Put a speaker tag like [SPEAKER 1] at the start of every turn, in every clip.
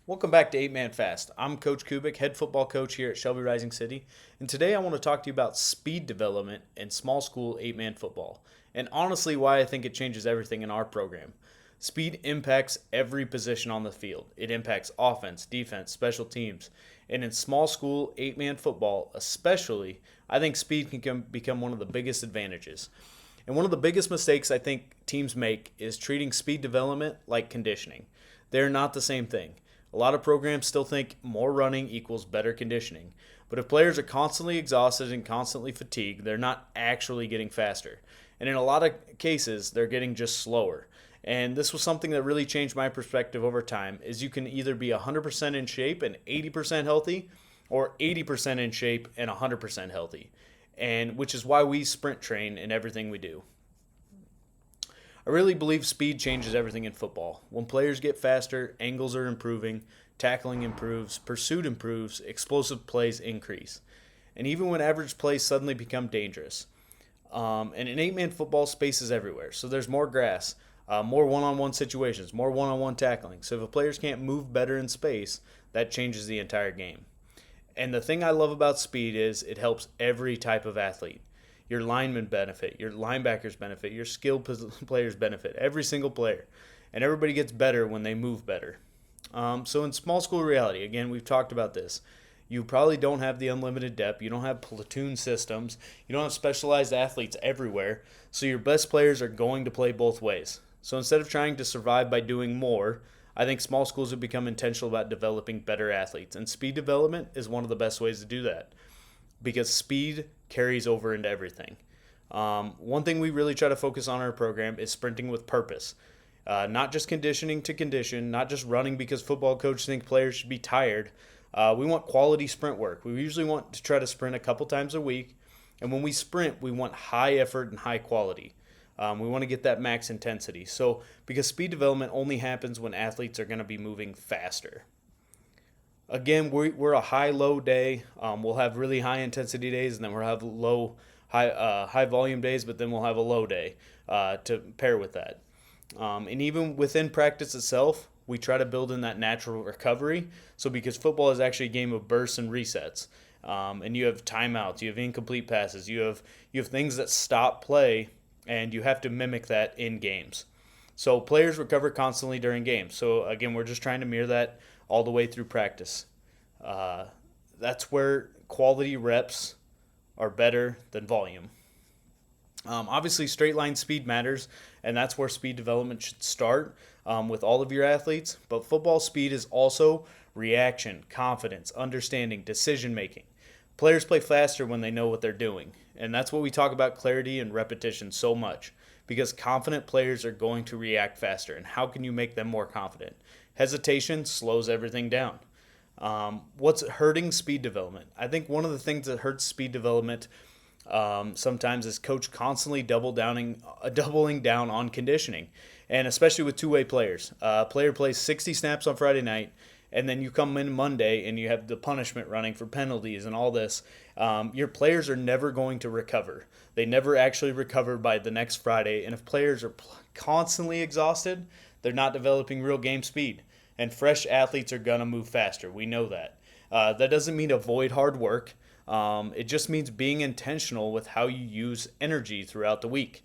[SPEAKER 1] Welcome back to 8 Man Fast. I'm Coach Kubik, head football coach here at Shelby Rising City, and today I want to talk to you about speed development in small school 8-man football, and honestly why I think it changes everything in our program. Speed impacts every position on the field. It impacts offense, defense, special teams, and in small school 8-man football especially, I think speed can become one of the biggest advantages. And one of the biggest mistakes I think teams make is treating speed development like conditioning. They're not the same thing. A lot of programs still think more running equals better conditioning. But if players are constantly exhausted and constantly fatigued, they're not actually getting faster. And in a lot of cases, they're getting just slower. And this was something that really changed my perspective over time is you can either be 100% in shape and 80% healthy or 80% in shape and 100% healthy. And which is why we sprint train in everything we do. I really believe speed changes everything in football. When players get faster, angles are improving, tackling improves, pursuit improves, explosive plays increase. And even when average plays suddenly become dangerous. And in 8-man football, space is everywhere. So there's more grass, more one-on-one situations, more one-on-one tackling. So if a players can't move better in space, that changes the entire game. And the thing I love about speed is it helps every type of athlete. Your linemen benefit, your linebackers benefit, your skilled players benefit, every single player. And everybody gets better when they move better. So in small school reality, again, we've talked about this. You probably don't have the unlimited depth. You don't have platoon systems. You don't have specialized athletes everywhere. So your best players are going to play both ways. So instead of trying to survive by doing more, I think small schools have become intentional about developing better athletes. And speed development is one of the best ways to do that because speed carries over into everything. One thing we really try to focus on in our program is sprinting with purpose. Not just conditioning to condition, not just running because football coaches think players should be tired. We want quality sprint work. We usually want to try to sprint a couple times a week. And when we sprint, we want high effort and high quality. We want to get that max intensity. So, because speed development only happens when athletes are going to be moving faster. Again, we're a high-low day. We'll have really high-intensity days, and then we'll have high volume days, but then we'll have a low day to pair with that. And even within practice itself, we try to build in that natural recovery. So because football is actually a game of bursts and resets, and you have timeouts, you have incomplete passes, you have things that stop play, and you have to mimic that in games. So players recover constantly during games. So again, we're just trying to mirror that all the way through practice. That's where quality reps are better than volume. Obviously, straight line speed matters, and that's where speed development should start with all of your athletes. But football speed is also reaction, confidence, understanding, decision making. Players play faster when they know what they're doing, and that's what we talk about clarity and repetition so much because confident players are going to react faster. And how can you make them more confident? Hesitation slows everything down. What's hurting speed development? I think one of the things that hurts speed development sometimes is coach constantly doubling down on conditioning, and especially with two-way players. Player plays 60 snaps on Friday night, and then you come in Monday and you have the punishment running for penalties and all this. Your players are never going to recover. They never actually recover by the next Friday, and if players are constantly exhausted, they're not developing real game speed. And fresh athletes are going to move faster. We know that. That doesn't mean avoid hard work. It just means being intentional with how you use energy throughout the week.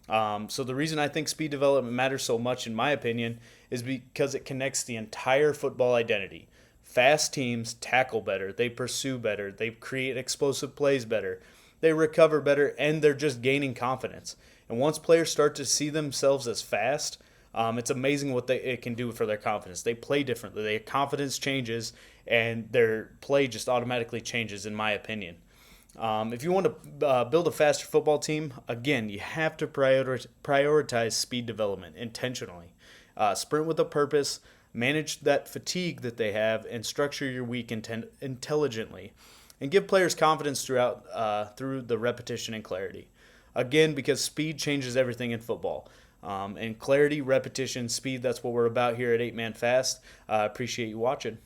[SPEAKER 1] So the reason I think speed development matters so much, in my opinion, is because it connects the entire football identity. Fast teams tackle better, they pursue better, they create explosive plays better, they recover better, and they're just gaining confidence. And once players start to see themselves as fast, it's amazing what it can do for their confidence. They play differently, their confidence changes, and their play just automatically changes, in my opinion. If you want to build a faster football team, again, you have to prioritize speed development intentionally. Sprint with a purpose, manage that fatigue that they have, and structure your week intelligently. And give players confidence through the repetition and clarity. Again, because speed changes everything in football. And clarity, repetition, speed, that's what we're about here at 8 Man Fast. Appreciate you watching.